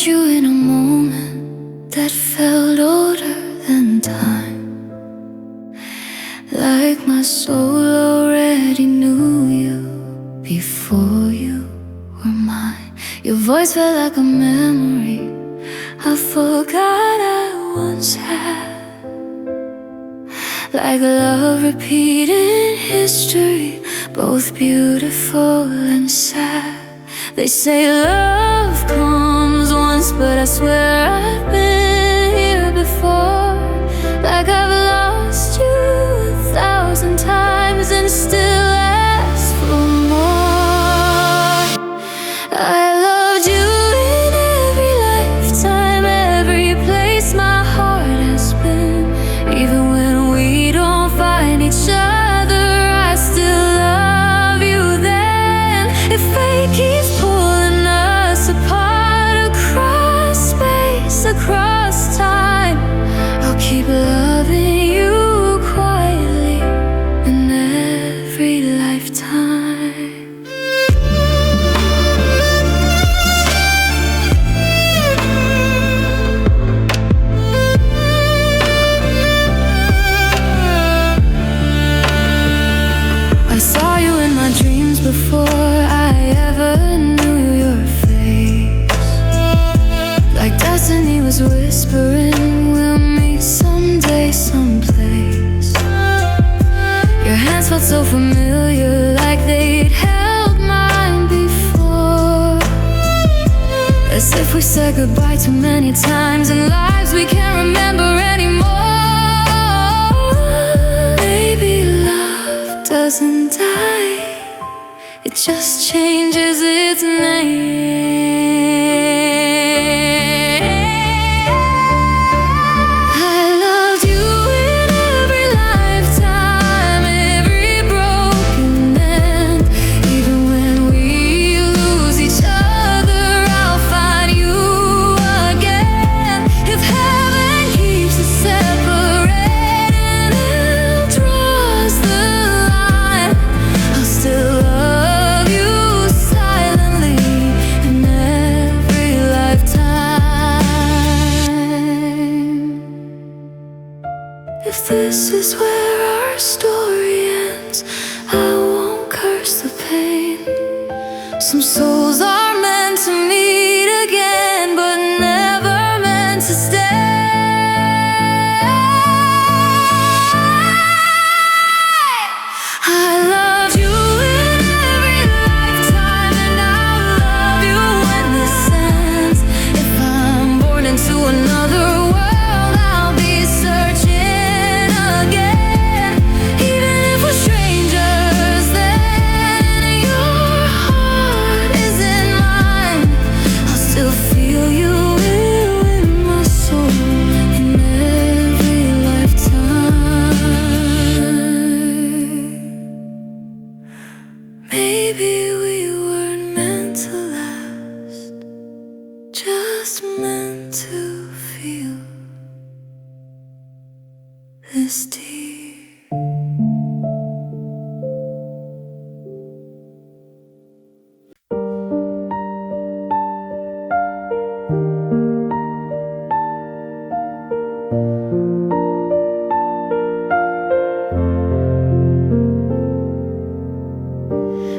met you in a moment that felt older than time, like my soul already knew you before you were mine. Your voice felt like a memory I forgot I once had, like love repeating history, both beautiful and sad. They say love comes once, but I swear I've been here before. Like I've lost you 1,000 times and still ask for more. I loved you in every lifetime, every place my heart has been. Even when we don't find each other, I still love you then. If fate keeps pulling us apart across space, across time, I'll keep loving you quietly in every lifetime. I saw you in my dreams before I ever knew your face. Like destiny was whispering, we'll meet someday, someplace. Your hands felt so familiar, like they'd held mine before. As if we said goodbye too many times in lives we can't remember anymore. Maybe love doesn't die, it just changes its name. I loved you in every lifetime, every broken end. Even when we lose each other, I'll find you again. If heaven keeps us separate and hell draws the line, I'll still love you silently in every lifetime. If this is where our story ends, I won't curse the pain. Some souls are meant to meet again, but never meant to stay. I loved you in every lifetime, and I'll love you when this ends. If I'm born into another world, I'll be searching again. Even if we're strangers then, your heart isn't mine, I'll still feel you in my soul in every lifetime. Maybe we weren't meant to last, just meant to feel this deep.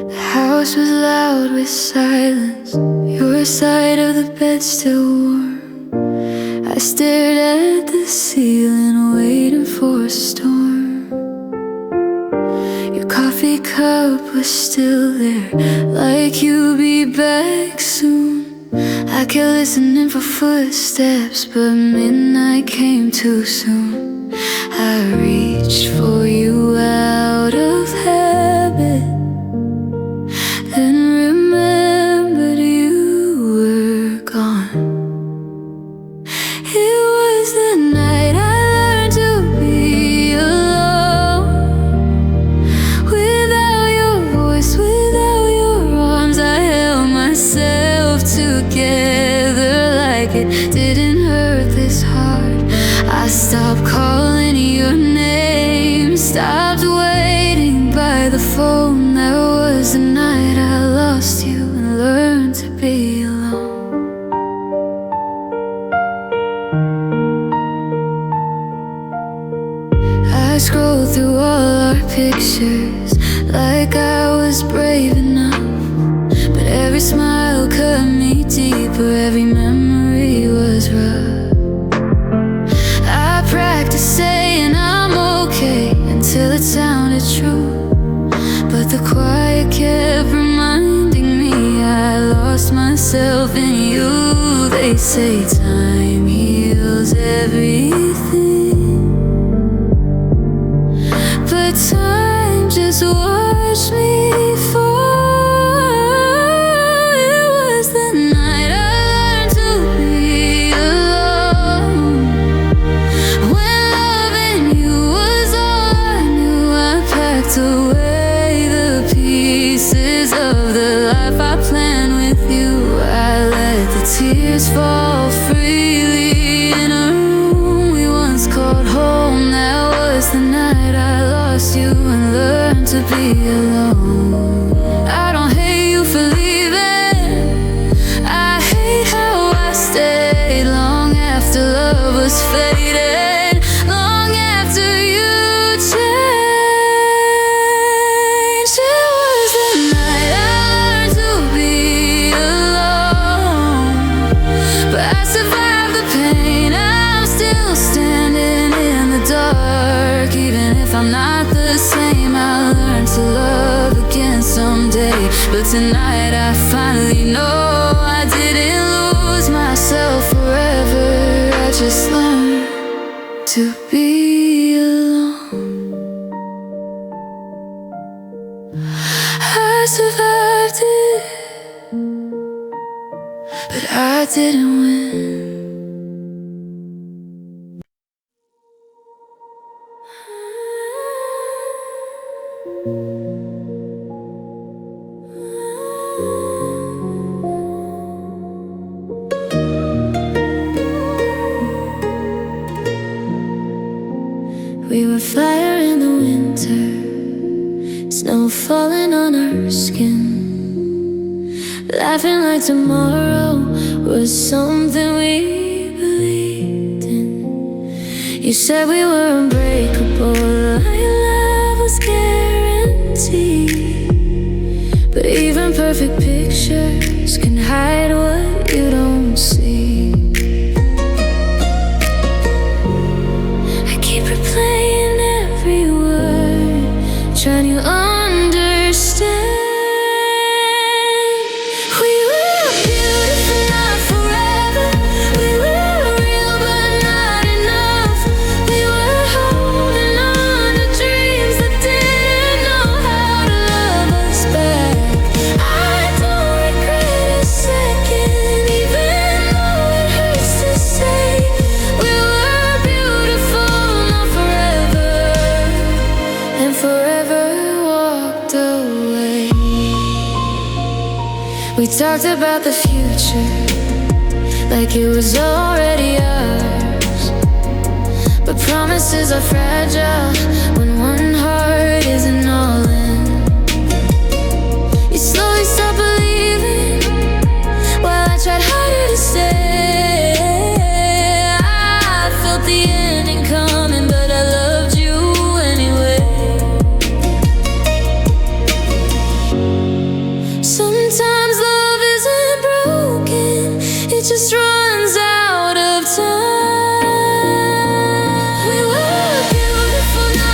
The house was loud with silence, your side of the bed still warm. I stared at the ceiling, waiting for a storm. Your coffee cup was still there, like you'd be back soon. I kept listening for footsteps, but midnight came too soon. I reached for you out of habit, then remembered you were gone. It was the night I learned to be alone. Without your voice, without your arms, I held myself together like it didn't hurt this hard. I stopped calling your name, stopped waiting by the phone. That was the night I lost you and learned to be alone. scroll through all our pictures like I was brave enough, but every smile cut me deeper, every memory was rough. I practiced saying I'm okay until it sounded true, but the quiet kept reminding me I lost myself in you. They say time heals everything, but time just watched me fall. It was the night I learned to be alone. When loving you was all I knew, I packed away the pieces of the life I planned with you. I let the tears fall freely in a room we once called home. That was the night I lost you and learned to be alone. I don't hate you for leaving, I hate how I stayed long after love was faded, long after you changed. It was the night I learned to be alone, but I survived the pain. I'm still standing in the dark, even if I'm not the same. I'll learn to love again someday, but tonight I finally know I didn't lose myself forever. I just learned to be alone. I survived it, but I didn't win. We were fire in the winter, snow falling on our skin, laughing like tomorrow was something we believed in. You said we were unbreakable, like love was guaranteed, but even perfect pictures can hide what you don't see. Replaying every word, trying to understand. We were beautiful, not forever. We were real, but not enough. We were holding on to dreams that didn't know how to love us back. I don't regret a second, even though it hurts to say. We were beautiful, and forever walked away. We talked about the future like it was already ours, but promises are fragile when one heart isn't all in. You slowly stopped believing while I tried harder to stay. I felt the ending coming, but I loved you anyway. Sometimes love isn't broken, it just runs out of time. We were beautiful, not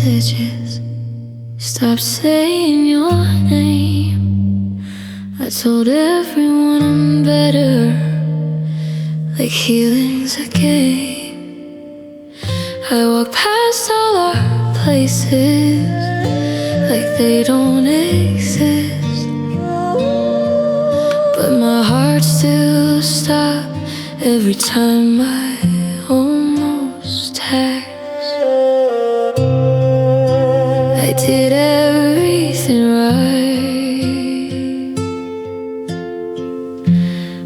messages. Stop saying your name. I told everyone I'm better, like healing's a game. I walk past all our places like they don't exist, but my heart still stops every time I almost text. I did everything right,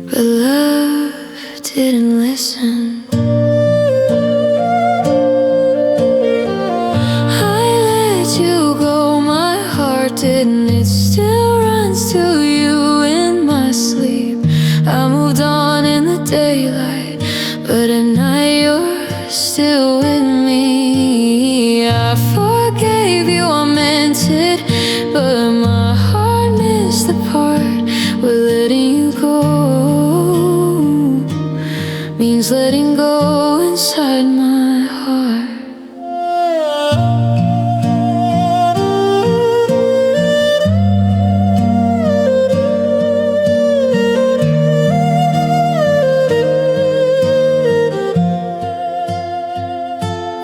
but love didn't listen. I let you go, my heart didn't. It still runs to you in my sleep. I moved on in the daylight, but at night you're still with me. I forgave you, I meant it, but my heart missed the part where letting you go means letting go inside my heart.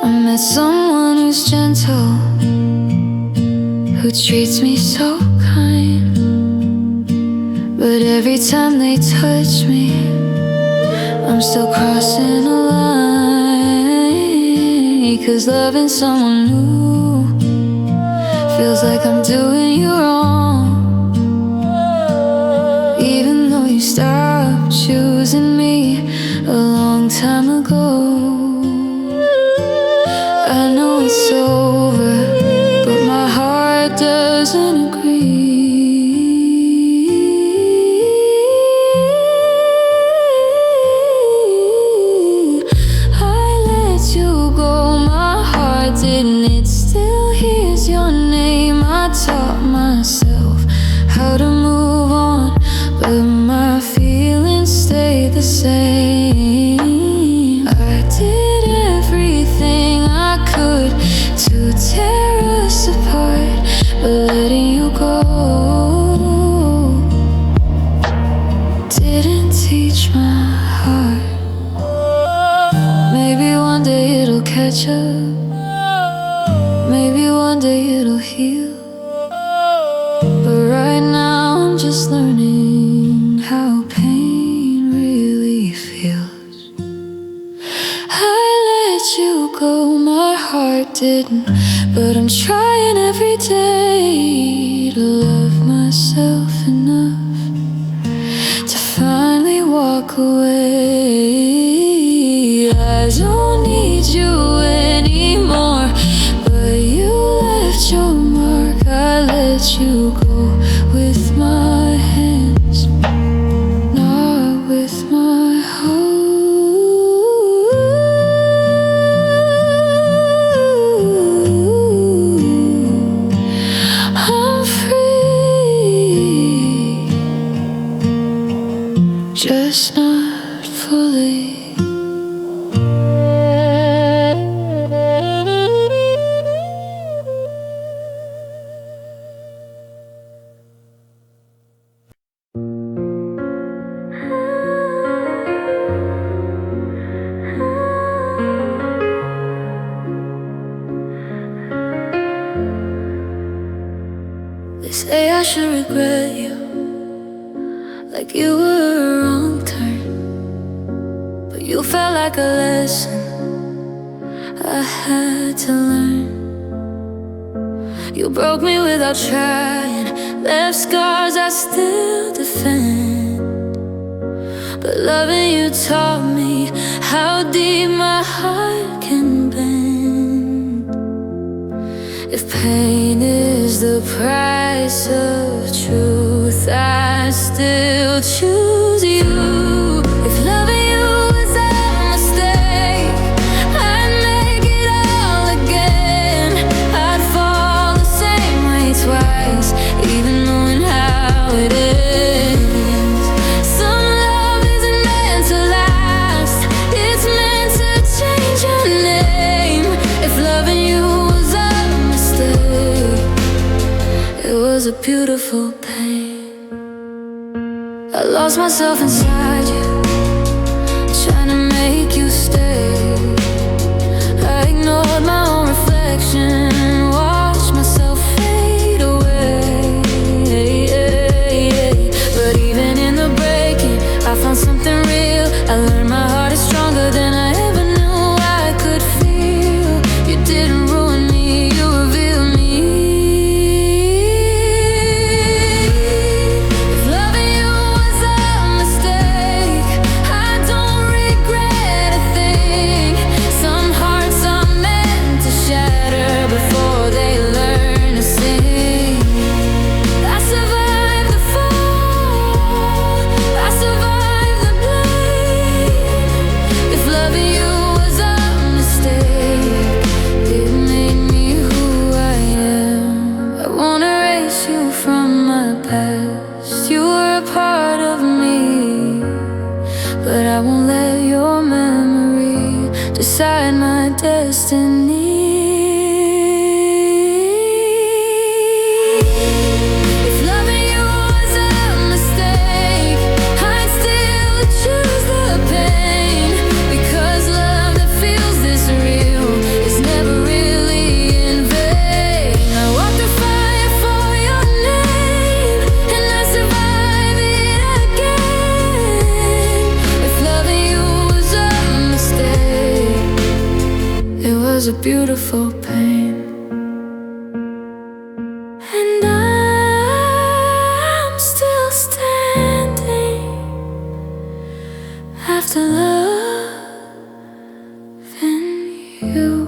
I met someone who's gentle, who treats me so kind, but every time they touch me, I'm still crossing a line. 'Cause loving someone new feels like I'm doing you wrong, even though you stopped choosing me a long time ago. I know it's over, but my heart doesn't agree. I let you go, my heart didn't. It still hears your name. I taught myself how to move on, but my feelings stay the same. I did everything I could to tear us apart, but letting you go didn't teach my heart. Maybe one day it'll catch up, maybe one day it'll heal, but right now I'm just learning how pain really feels. I let you go, my heart didn't, but I'm trying every day to love myself enough to finally walk away. I don't need you anymore, but you left your mark. I let you go with my hands, not with my heart. I'm free, just not fully. They say I should regret you, like you were a wrong turn, but you felt like a lesson I had to learn. You broke me without trying, left scars I still defend, but loving you taught me how deep my heart can bend. If pain is the price of truth, I still choose you. If loving you was a mistake, I'd make it all again. I'd fall the same way twice, even knowing how it ends. Some love isn't meant to last, it's meant to change your name. If loving you was a beautiful pain. I lost myself inside you, trying to make you stay. I ignored my own reflection, watched myself fade away. But even in the breaking, I found something real. I learned my heart is stronger than I ever knew I could feel. You didn't ruin me, you revealed me. If loving you was a mistake, I don't regret a thing. Some hearts are meant to shatter before they learn to sing. I survived the fall, I survived the blame. If loving you was a mistake, it made me who I am. I won't erase you from my past. You were a part of me, but I won't let your memory decide my destiny. If loving you was a mistake, I'd still choose the pain, because love that feels this real is never really in vain. I walked the fire for your name, and I survive it again. If loving you was a mistake, it was a beautiful pain. And I'm still standing after loving you.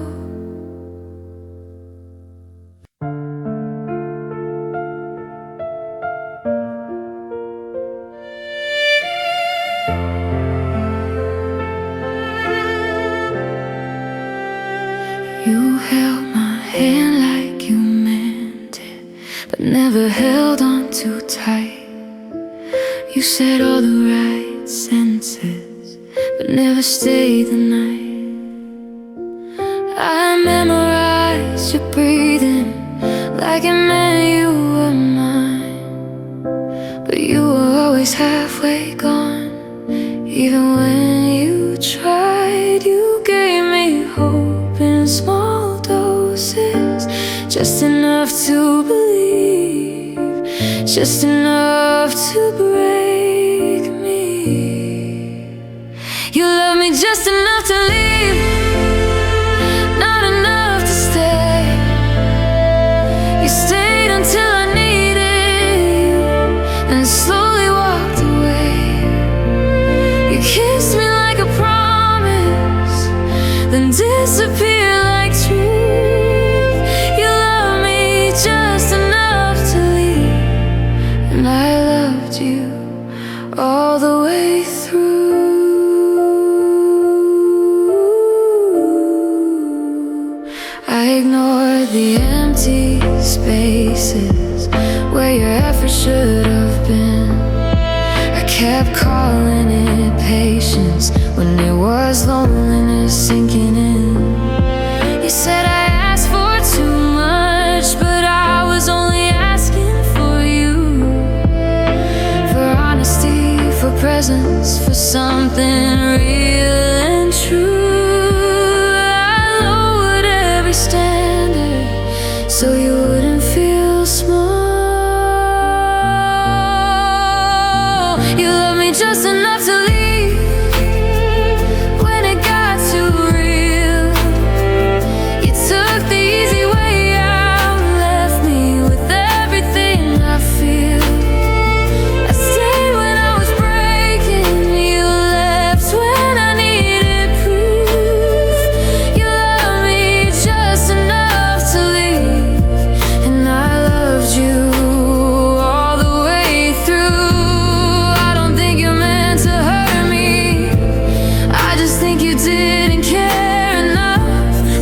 You held my hand like you meant it, but never held on too tight. You said all the right sentences, but never stayed the night. I memorized your breathing like it meant you were mine, but you were always halfway gone. Even when you tried, you gave me hope in small doses, just enough to believe, just enough to break me. You love me just enough to leave, not enough to stay. You stayed until I needed you, and slowly walked away. You kissed me like a promise, then disappeared like truth. You love me just enough to leave, and I loved you all the way through. I ignored the empty spaces where your effort should have been. I kept calling it patience when it was loneliness sinking in. You said I asked for too much, but I was only asking for you, for honesty, for presence, for something real and true. I lowered every standard so you wouldn't feel small. You love me just enough to leave when it got too real. You took the easy way out, left me with everything I feel. I stayed when I was breaking, you left when I needed proof. You love me just enough to leave, and I loved you all the way through. I don't think you meant to hurt me, I just think you didn't care enough.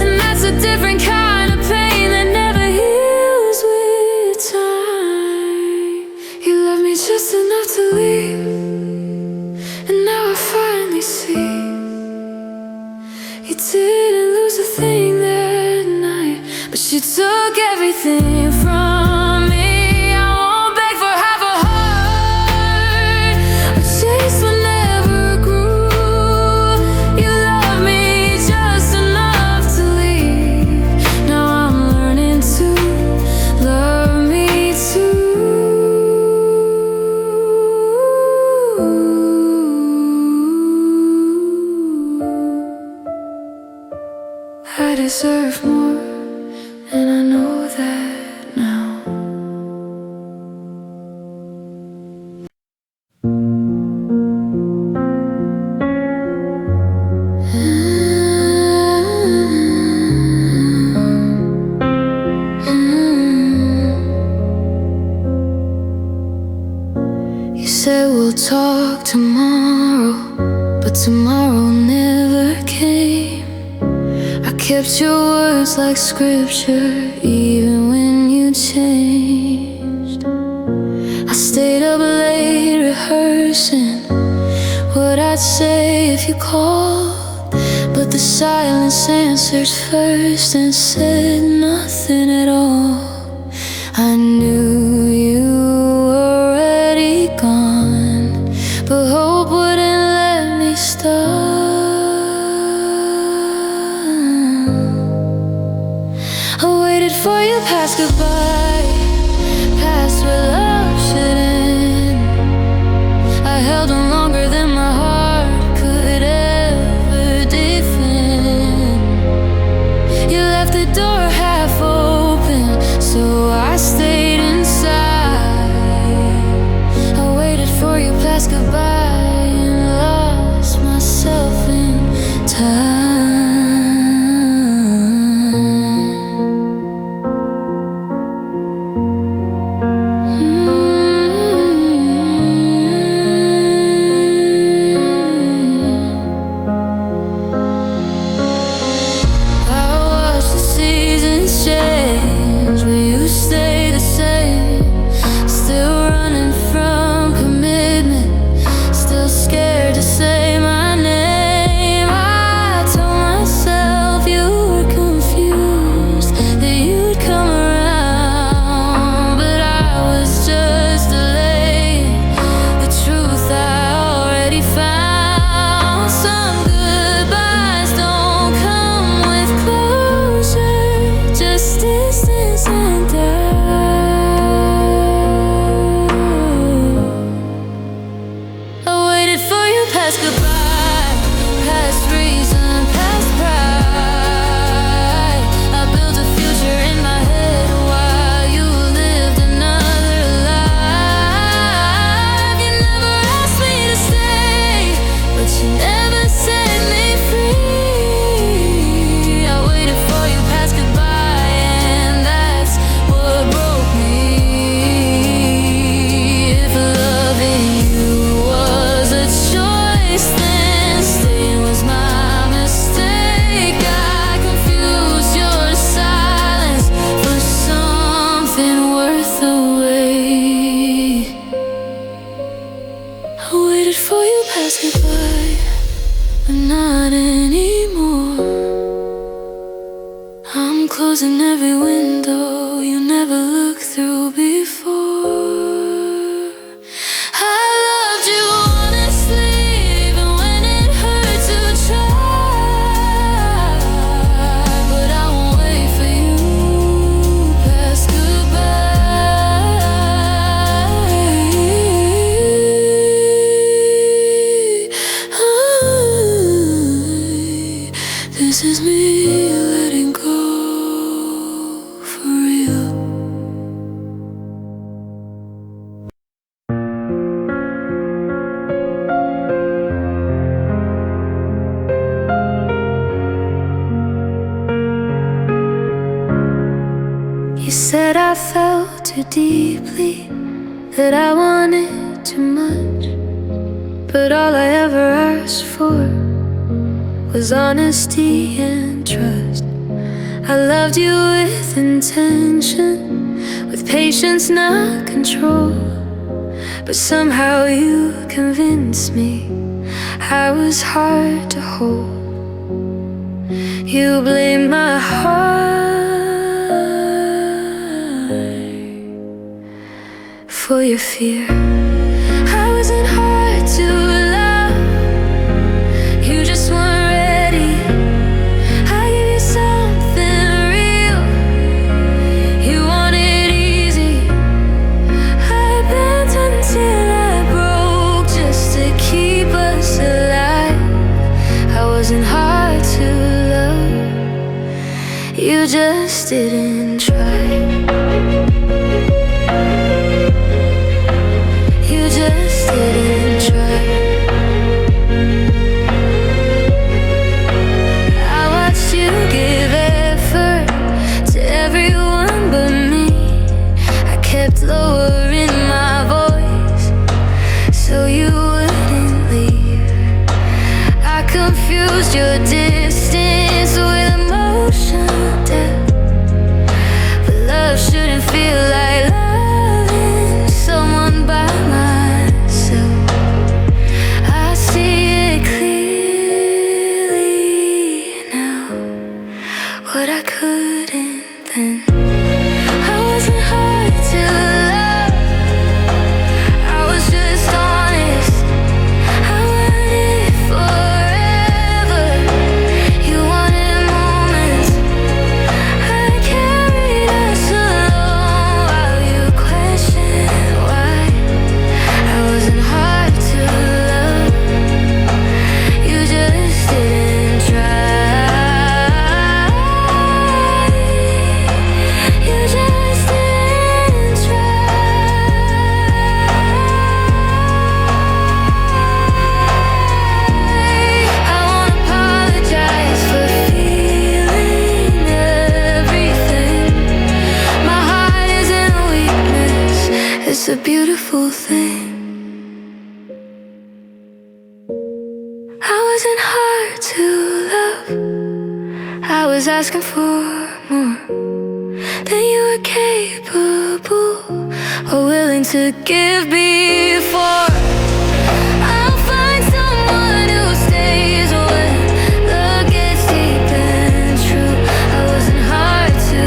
And that's a different kind of pain that never heals with time. You love me just enough to leave, and now I finally see you didn't lose a thing that night, but you took everything from me. I talk tomorrow, but tomorrow never came. I kept your words like scripture, even when you changed. I stayed up late rehearsing what I'd say if you called, but the silence answered first and said nothing at all. I knew you were already gone, but hope wouldn't let me stop. I waited for you past goodbye, past where love should end. I held on longer than my heart could ever defend. You left the door half open, so I stayed inside. I waited for you past goodbye and lost myself in time. Past goodbye, past reason, past pride. I built a future in my head while you lived another life. You never asked me to stay, but you never set me free. I waited for you past goodbye, and that's what broke me. If loving you was a choice, then staying was my mistake. I confused your silence for something worth the wait. I waited for you past goodbye, but not anymore. I'm closing every window you never looked through before. I loved you honestly, even when it hurt to try. But I won't wait for you past goodbye. This is me letting go for real. You said I felt too deeply, that I wanted too much, but all I ever asked for was honesty and trust. I loved you with intention, with patience, not control, but somehow you convinced me I was hard to hold. You blamed my heart for your fear. I wasn't hard to love, you just weren't ready. I gave you something real, you wanted easy. I bent until I broke just to keep us alive. I wasn't hard to love, you just didn't try. You just didn't try. I watched you give effort to everyone but me. I kept lowering my voice so you to love. I was just honest. I wanted forever. You wanted moments. I carried us alone while you questioned why I wasn't hard to love. You just didn't try. You just didn't try. I won't apologize for feeling everything. My heart isn't a weakness, it's a beautiful thing. I wasn't hard to love. I was asking for more than you were capable or willing to give before. I'll find someone who stays when love gets deep and true. I wasn't hard to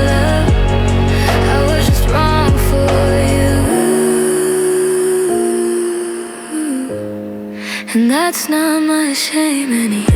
love. I was just wrong for you. And that's not my shame anymore.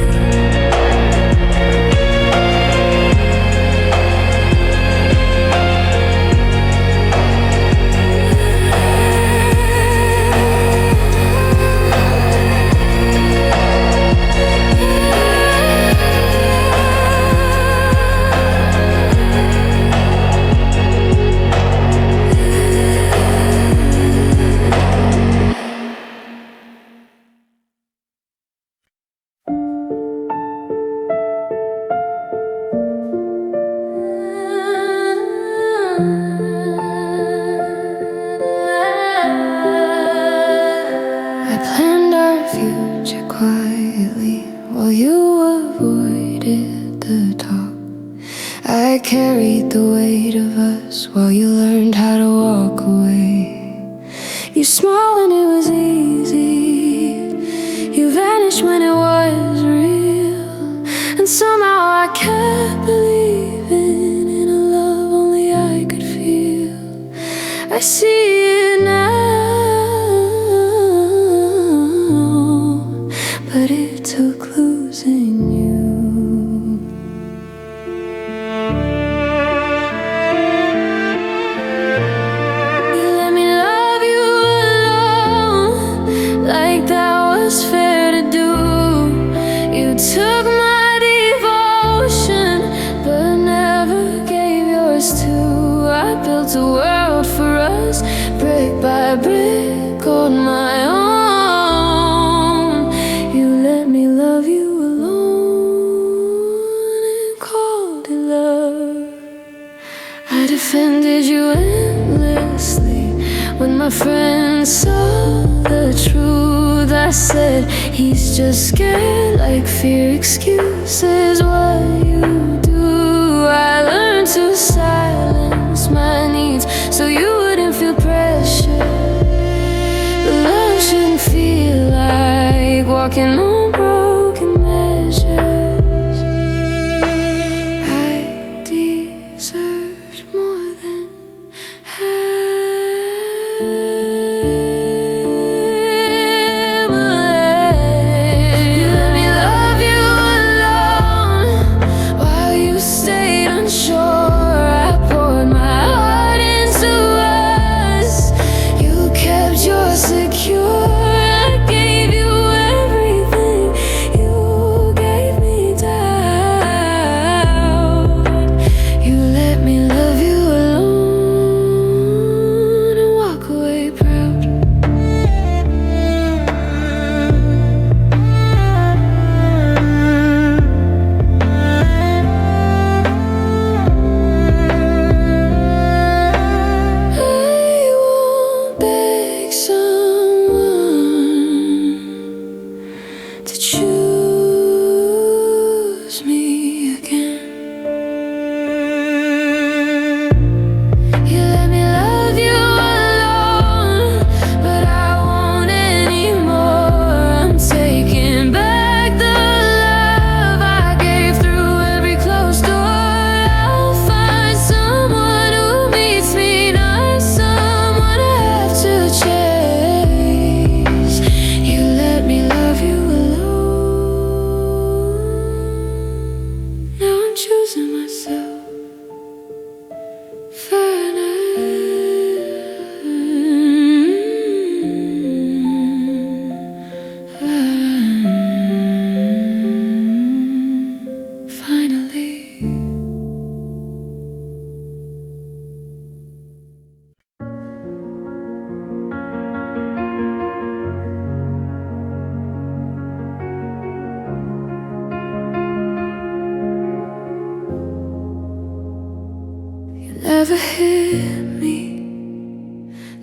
I planned our future quietly while you avoided the talk. I carried the weight of us while you learned how to walk away. You smiled when it was easy. You vanished when it was real. And somehow I kept believing in a love only I could feel. I see it now, but it took losing you. You let me love you alone, like that was fair to do. You took my devotion, but never gave yours too. I built a world for us, brick by brick on my own. You let me love you alone and called it love. I defended you endlessly when my friends saw the truth. I said he's just scared, like fear excuses what you do. I learned to silence my needs so you wouldn't feel pressure. Love shouldn't feel like walking on broken measures. I deserved more than you let me love you alone while you stayed unsure. I poured my heart into us. You kept yours secure. I gave you everything. You gave me doubt. You let me love you Finally, you never hit me,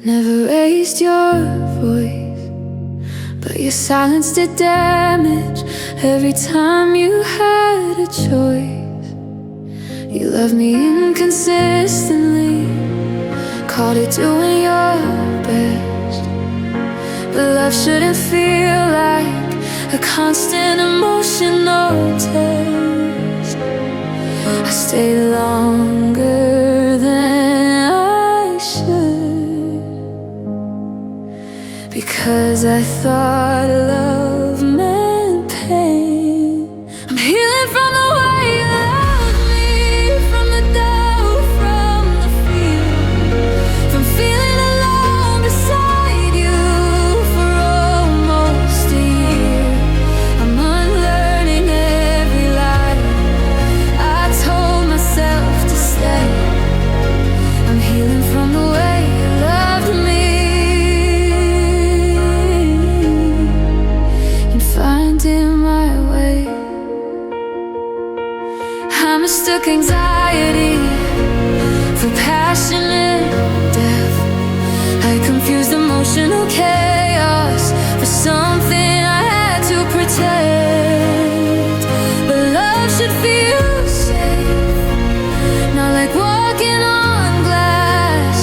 never raised your voice, but your silence did damage every time you had a choice. You loved me inconsistently, called it doing your best, but love shouldn't feel like a constant emotional test. I stayed longer than I should, because I thought love meant pain. I'm healing from the way you loved me, from the doubt, from the fear, from feeling alone beside you for almost a year. I'm unlearning every lie I told myself to stay. I'm healing from the way you loved me, and finding my way. I mistook anxiety for passionate depth. I confused emotional chaos for something I had to protect. But love should feel safe, not like walking on glass.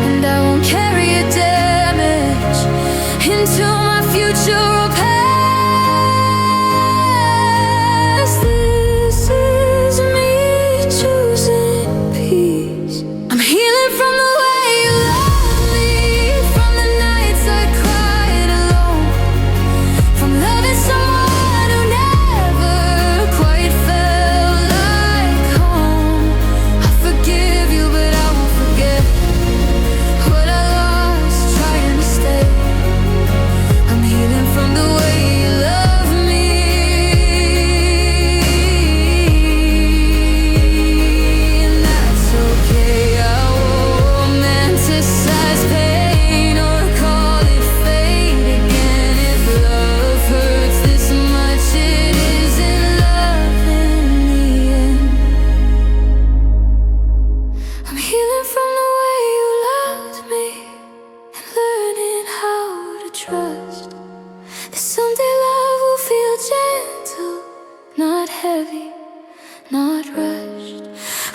And I won't carry your damage into my future or past. This is me choosing peace. I'm healing from the way you love me, from the nights I cried alone, from loving someone who never quite felt like home. I forgive you, but I won't forget what I lost trying to stay. I'm healing from the way you love me, and that's okay. I won't romanticize pain or call it fate again. If love hurts this much, it isn't love in the end. I'm healing from the way you loved me, and learning how to trust that someday love will feel gentle, not heavy, not rushed.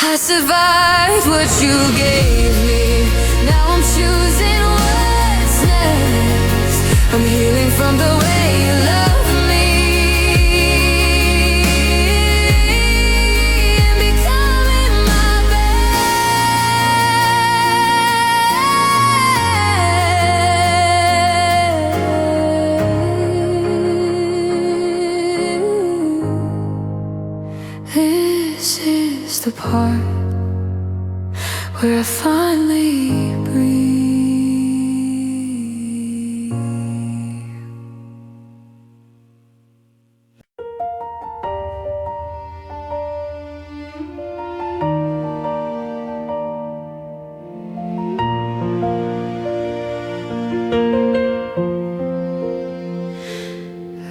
I survived what you gave me, now I'm choosing what's next. I'm healing from the way you love me, and becoming my best. This is the part where I finally breathe.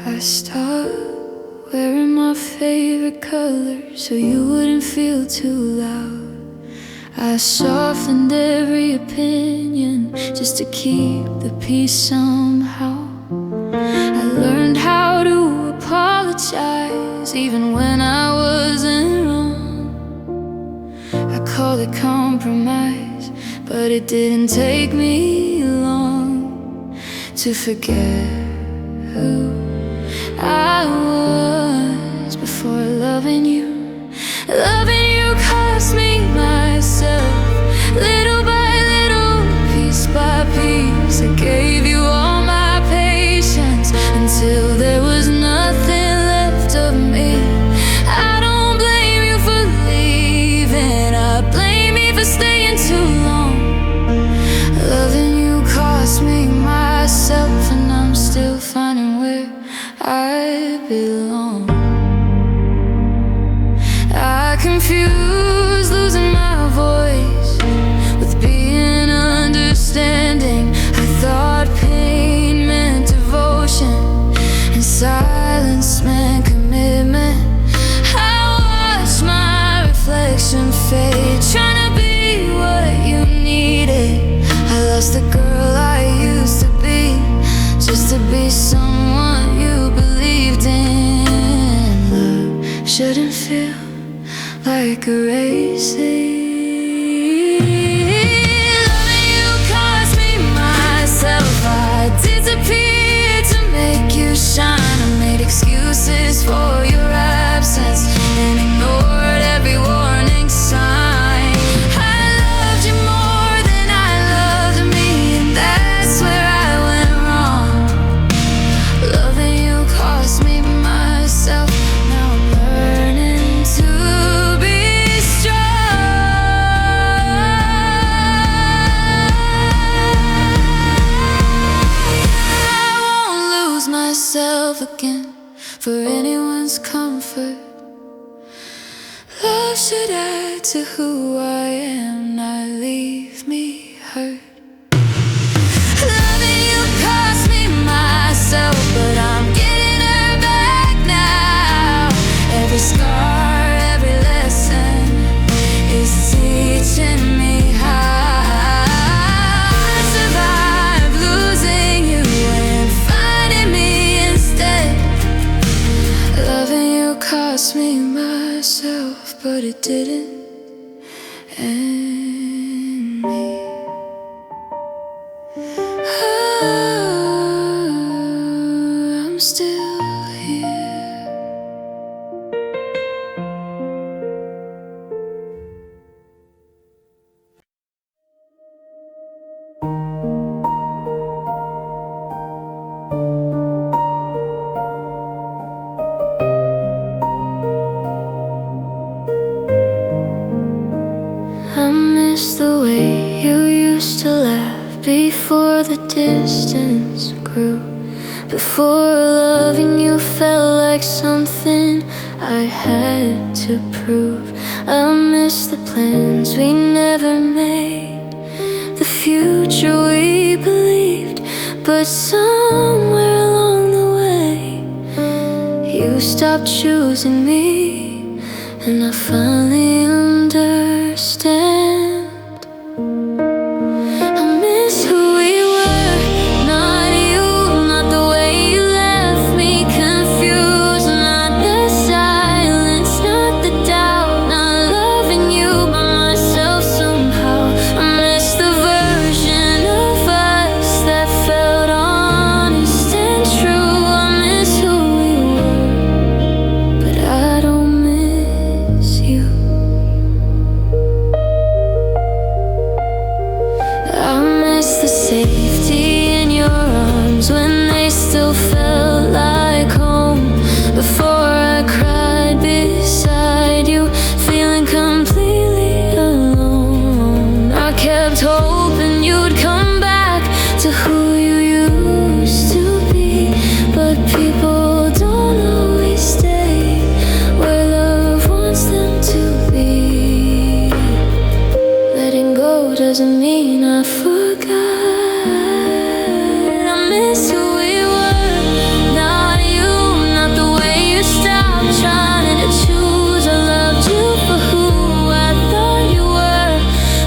I stopped wearing my favorite color so you wouldn't feel too loud. I softened every opinion just to keep the peace somehow. I learned how to apologize even when I wasn't wrong. I call it compromise, but it didn't take me long to forget who I was before loving you. Loving you cost me myself, little by little, piece by piece. I gave you all my patience until there was nothing left of me. I don't blame you for leaving, I blame me for staying too crazy. Loving you cost me myself. I disappeared to make you shine. I made excuses for your absence and ignored every warning sign. I loved you more than I loved me, and that's where I went wrong. Loving you cost me myself. Now I'm learning to be strong. I won't lose myself again for anyone's comfort. Love should add to who I am, not leave me hurt. Loving you cost me myself, but I'm getting her back now. Every scar, every lesson is teaching me how I survived losing you and finding me instead. Loving you cost me myself, but it didn't end me. I'm still here. I miss the way you used to laugh before the distance grew. Before loving you felt like something I had to prove. I miss the plans we never made, the future we believed. But somewhere along the way, you stopped choosing me, and I finally understand. I miss who we were, not you, not the way you left me confused, not the silence, not the doubt, not loving you by myself somehow. I miss the version of us that felt honest and true. I miss who we were, but I don't miss you. I miss the safety in your arms when they still felt like home. Before I cried beside you, feeling completely alone. I kept hoping you'd come back to who you used to be, but people don't always stay where love wants them to be. Letting go doesn't mean I forgot. I miss who we were, not you, not the way you stopped trying to choose. I loved you for who I thought you were,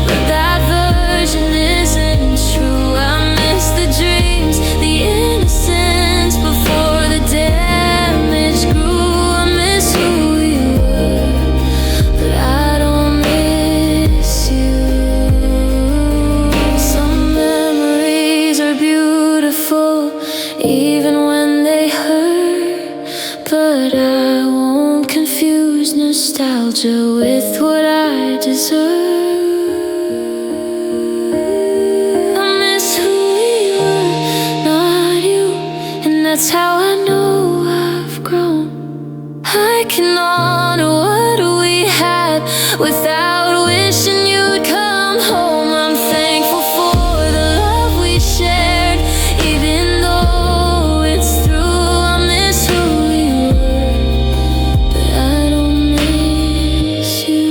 but that version isn't true. I miss the dreams, the innocence before the damage grew. I miss who we were, but I don't miss you. Some memories are beautiful, even when they hurt, but I won't confuse nostalgia with what I deserve. I miss who we were, not you, and that's how I know I've grown. I can honor what we had without wishing you'd come home. I'm thankful for the love we shared, even though it's through. I miss who we were, but I don't miss you.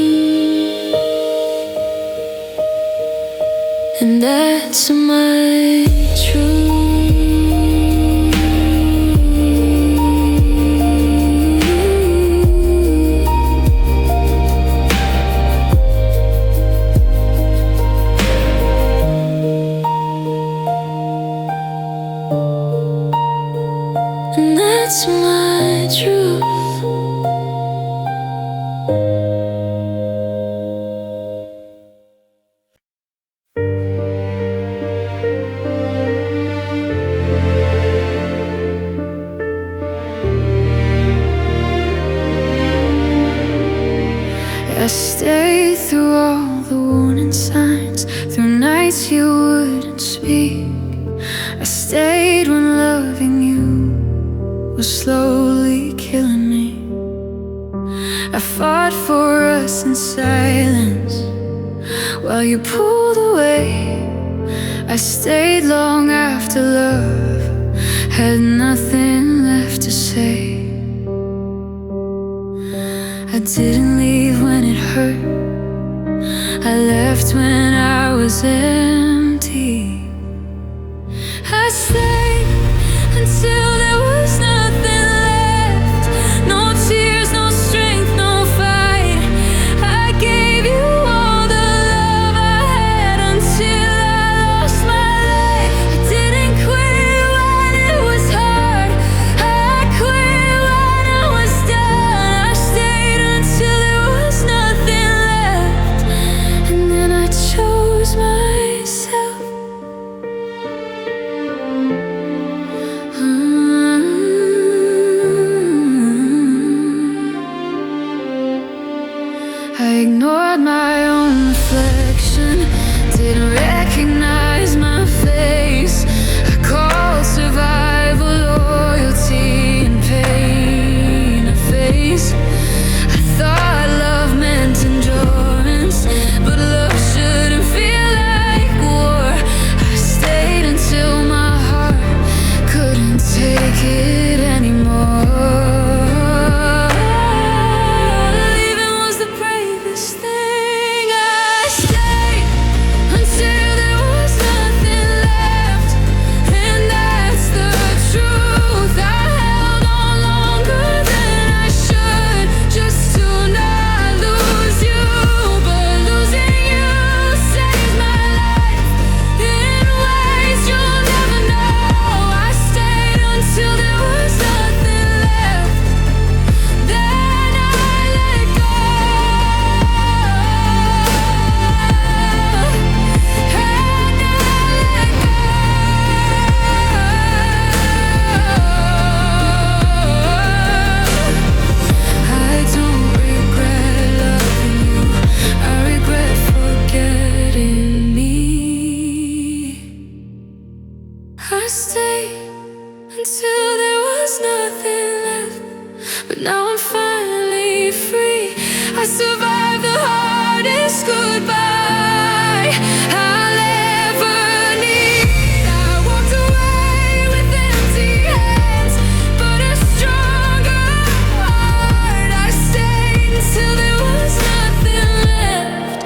And that's my truth. And that's my truth. while you pulled away. I stayed long after love had nothing left to say. I didn't leave when it hurt, I left when I was empty. I stayed until there was nothing left. No tears, no strength, no fight. I gave you all the love I had until I lost my life. I didn't quit when it was hard, I quit when I was done. I stayed until there was nothing left, and then I chose myself. I ignored my own reflection, didn't recognize my face. I called survival loyalty and pain a face. I thought love meant endurance, but love shouldn't feel like war. I stayed until my heart couldn't take it anymore. I stayed until there was nothing left, but now I'm finally free. I survived the hardest goodbye I'll ever need. I walked away with empty hands, but a stronger heart. I stayed until there was nothing left,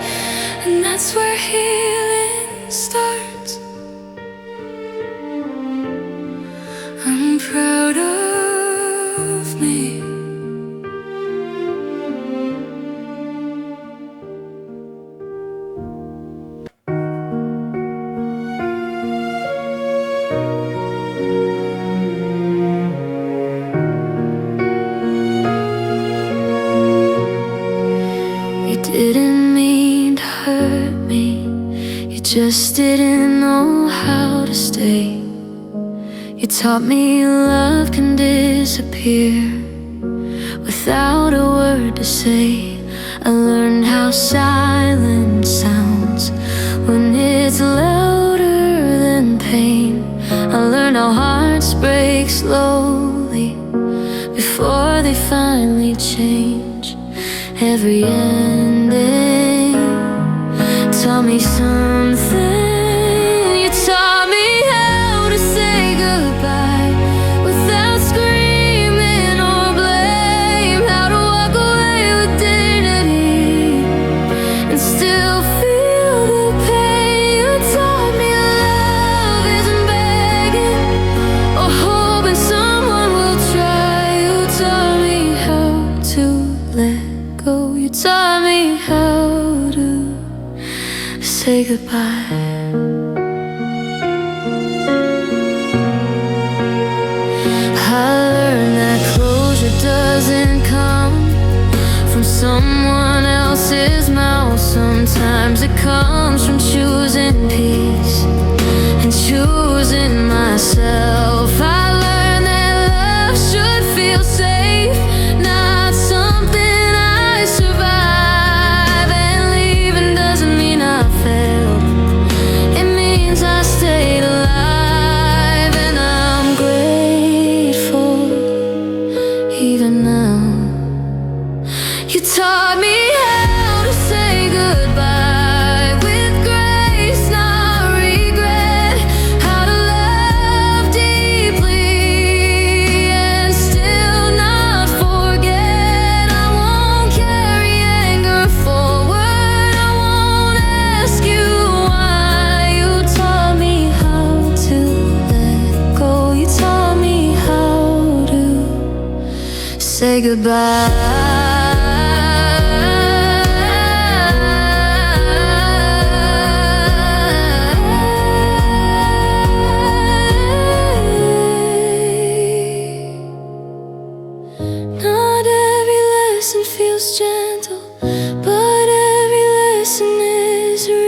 and that's where healing starts. I'm proud of me. You didn't mean to hurt me, you just didn't know how to stay. You taught me love can disappear without a word to say. I learned how silence sounds when it's louder than pain. I learned how hearts break slowly before they finally change. Every ending taught me something. You taught me how to say goodbye without screaming or blame, how to walk away with dignity and still feel the pain. You taught me love isn't begging or hoping someone will try. You taught me how to let go. You taught me how to say goodbye. I learned that closure doesn't come from someone else's mouth. Sometimes it comes from choosing peace and choosing myself. I learned that love should feel safe, not something I survive. And leaving doesn't mean I failed, it means I stayed alive. And I'm grateful even now. You taught me how to say goodbye with say goodbye. Not every lesson feels gentle, but every lesson is real.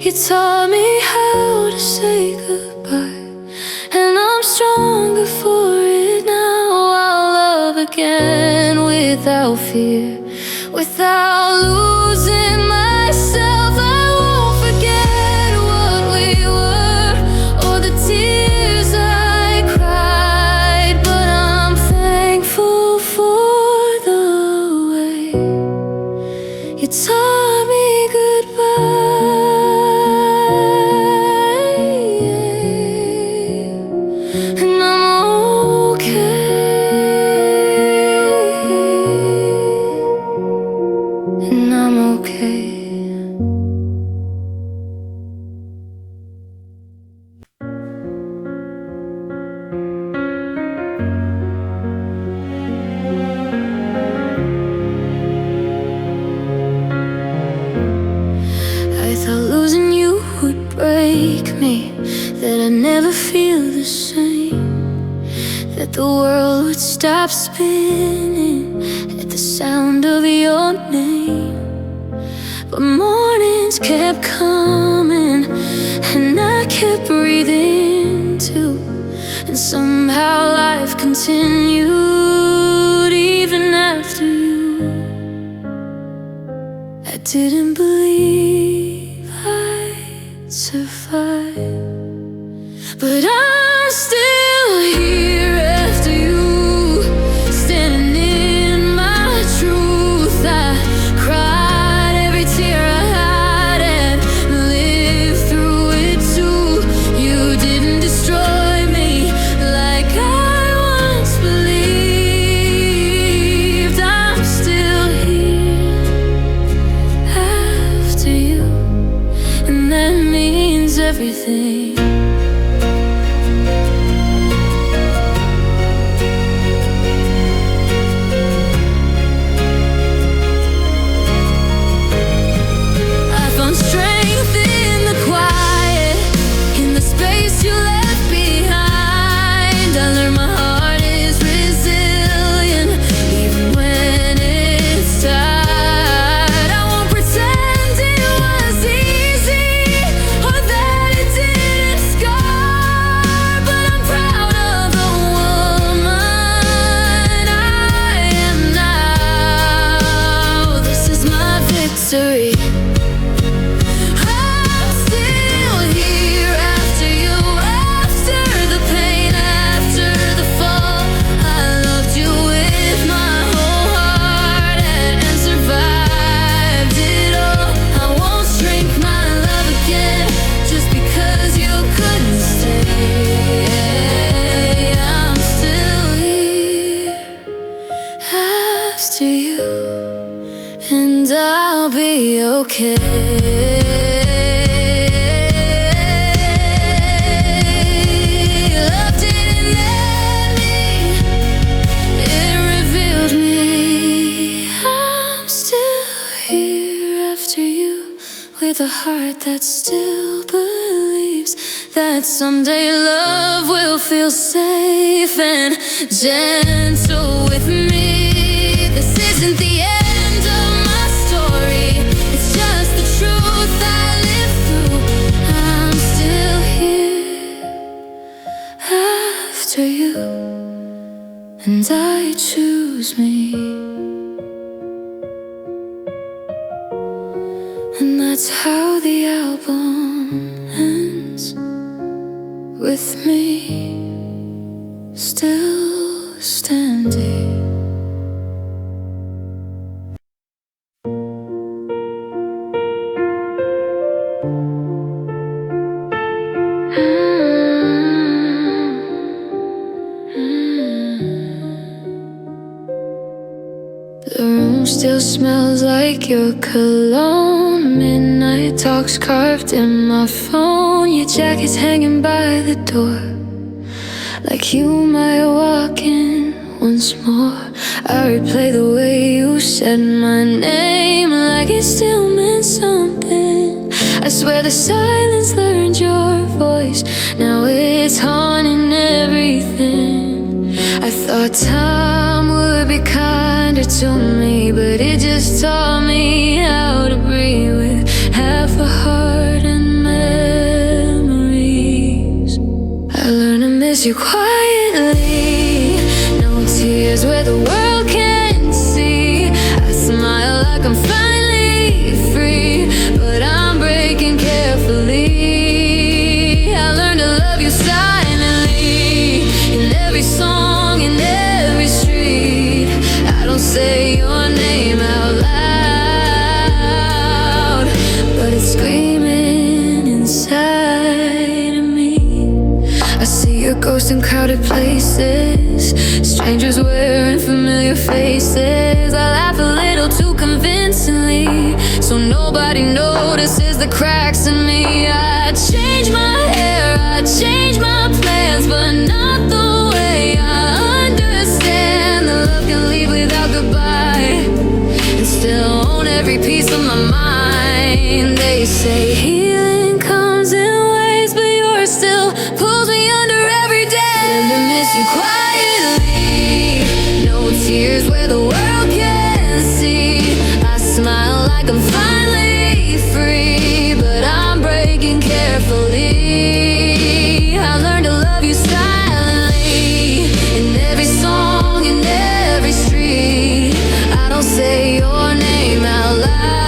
You taught me how to say goodbye, and I'm stronger for it now. I'll love again without fear, without losing myself. I won't forget what we were or the tears I cried, but I'm thankful for the way you taught me goodbye. And I'm okay, and I'm okay. I thought losing you would break me, that I'd never feel the same, that the world would stop spinning at the sound of your name. But mornings kept coming, and I kept breathing too, and somehow life continued even after you. I didn't believe I'd survive, but I'm still here after you, standing in my truth. I cried every tear I had and lived through it too. You didn't destroy me like I once believed. I'm still here after you, and that means everything. I found strength in the quiet, in the space you left behind. I learned my heart is resilient, even when it's tired. I won't pretend it was easy or that it didn't scar, but I'm proud of the woman I am now. This is my victory. I'm still here after you, after the pain, after the fall. I loved you with my whole heart and survived it all. I won't shrink my love again just because you couldn't stay. I'm still here after you, and I'll be okay. Love didn't end me, it revealed me. I'm still here after you, with a heart that still believes that someday love will feel safe and gentle with me. This isn't the end of my story, it's just the truth I live through. I'm still here after you, and I choose me. And that's how the album ends, with me still standing. The room still smells like your cologne. Midnight talks carved in my phone. Your jacket's hanging by the door. door. Like you might walk in once more. I replay the way you said my name, like it still meant something. I swear the silence learned your voice. Now it's haunting everything. I thought time would be kinder to me, but it just taught me how to breathe with half a heart and memories. I learned to miss you quietly. No tears where the world can't see. I smile like I'm finally free, but I'm breaking carefully. I learned to love you silently, in every song, in every street. I don't say your name out loud, but it's screaming inside of me. I see your ghost in crowded places, strangers wearing familiar faces. I laugh a little too convincingly, so nobody notices the cracks in me. I change my hair, I change my plans, but not the way I understand. The love can leave without goodbye and still own every piece of my mind. They say healing comes in waves, but yours still pulls me under every day. And to miss you quietly, no tears where the world can see. I smile like I'm finally free, but I'm breaking carefully. I learned to love you silently, in every song, in every street. I don't say your name out loud,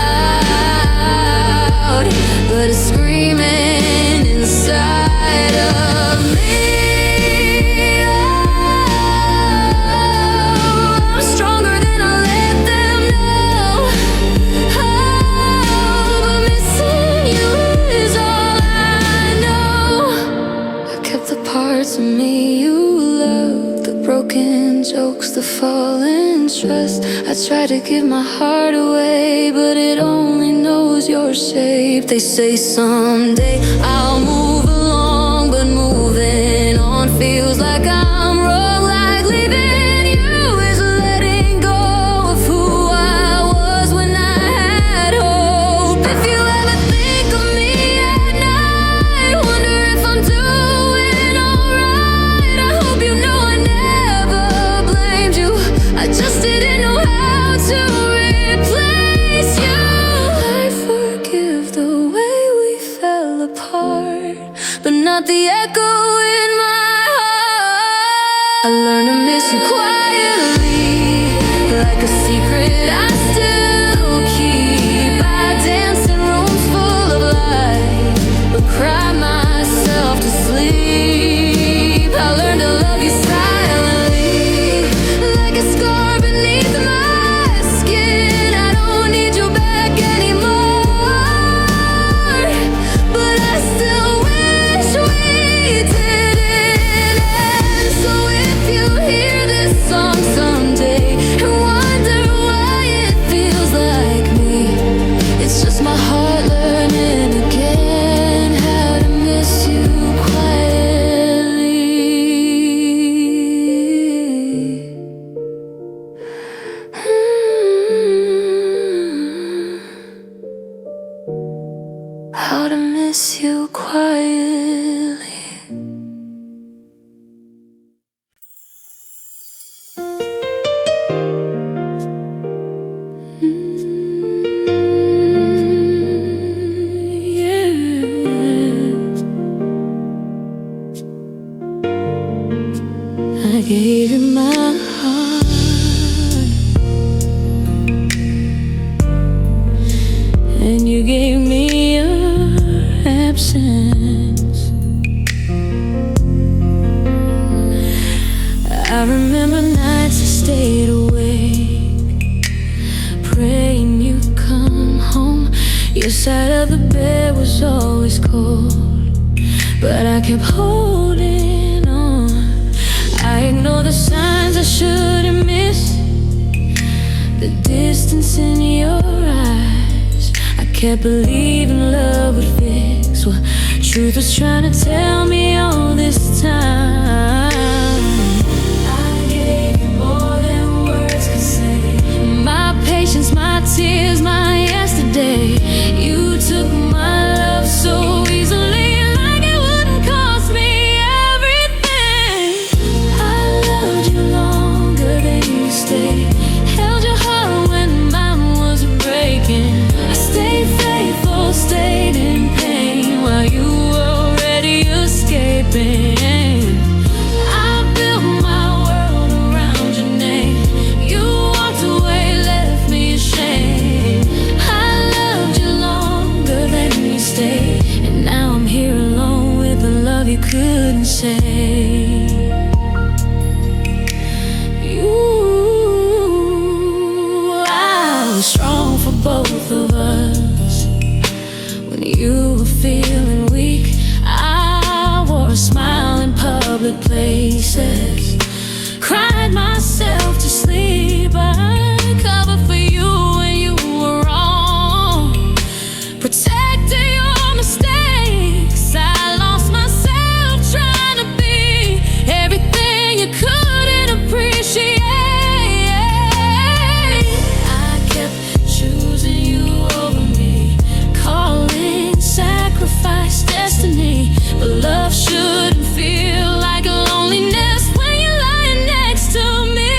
but it's screaming inside of me. Oh, I'm stronger than I let them know. Oh, but missing you is all I know. I kept the parts of me you loved, the broken jokes, the fallen trust. I tried to give my heart away, but it only knows your shape. They say someday I'll move along, but moving on feels like I'm wrong. Like leaving you is letting go of who I was when I had hope. If you ever think of me at night, wonder if I'm doing alright. I hope you know I never blamed you, I just didn't know how to replace you. I forgive the way we fell apart, but not the echo in my heart. I learned to miss you quietly, like a secret I still keep. I dance in rooms full of light, but cry myself to sleep. I learned to love you silently, like a scar beneath my skin. I don't need you back anymore, but I still wish we didn't end. So if you hear this song someday and wonder why it feels like me, it's just my heart learning again how to miss you quietly. How to miss you quietly. I gave you my heart, and you gave me your absence. I remember nights I stayed awake, praying you'd come home. Your side of the bed was always cold, but I kept holding on. I ignored the signs I shouldn't miss, the distance in your eyes. I kept believing love would fix mistakes. What truth was trying to tell me all this time? I gave you more than words could say. My patience, my tears, my yesterday. You took my love so easily, like it wouldn't cost me everything. I loved you longer than you stayed. Held your heart when mine was breaking. I stayed faithful, stayed in pain while you were already escaping. I built my world around your name. You walked away, left me ashamed. I loved you longer than you stayed, and now I'm here alone with the love you couldn't say. Strong for both of us. When you were feeling weak, I wore a smile in public places. Cried myself to sleep. I covered for you when you were wrong. Protected your mistakes. I lost myself trying to be everything you couldn't appreciate. Destiny, but love shouldn't feel like loneliness when you're lying next to me.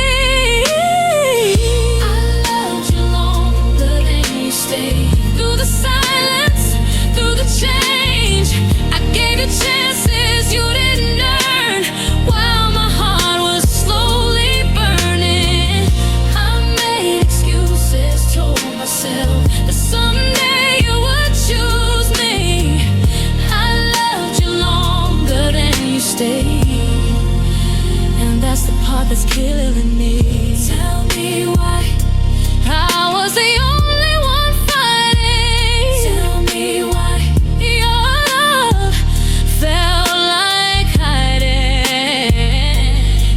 I loved you longer than you stayed. Through the silence, through the change, I gave you chances you didn't earn, while my heart was slowly burning. I made excuses, told myself that someday you would choose me. And that's the part that's killing me. Tell me why I was the only one fighting. Tell me why your love felt like hiding.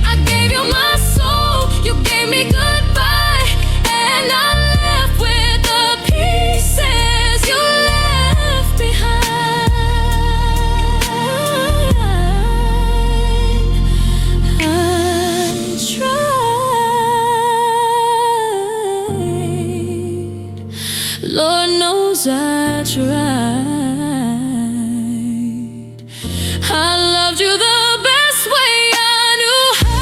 I gave you my soul, you gave me goodbye, and I'm left with the pieces you left behind. Lord knows I tried. I loved you the best way I knew how.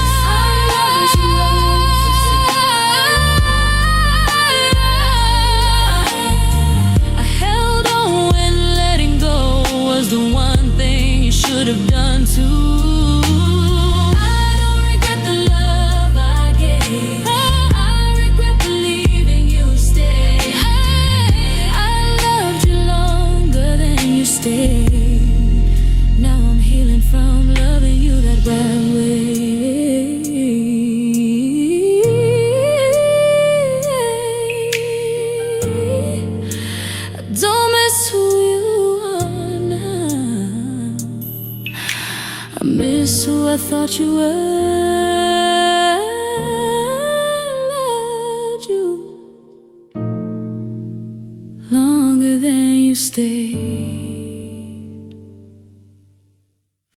I held on when letting go was the one thing you should have done too. I don't regret the love I gave. I regret believing you stayed. Now I'm healing from loving you that right way. I don't miss who you are now. I miss who I thought you were. Loved you longer than you stayed.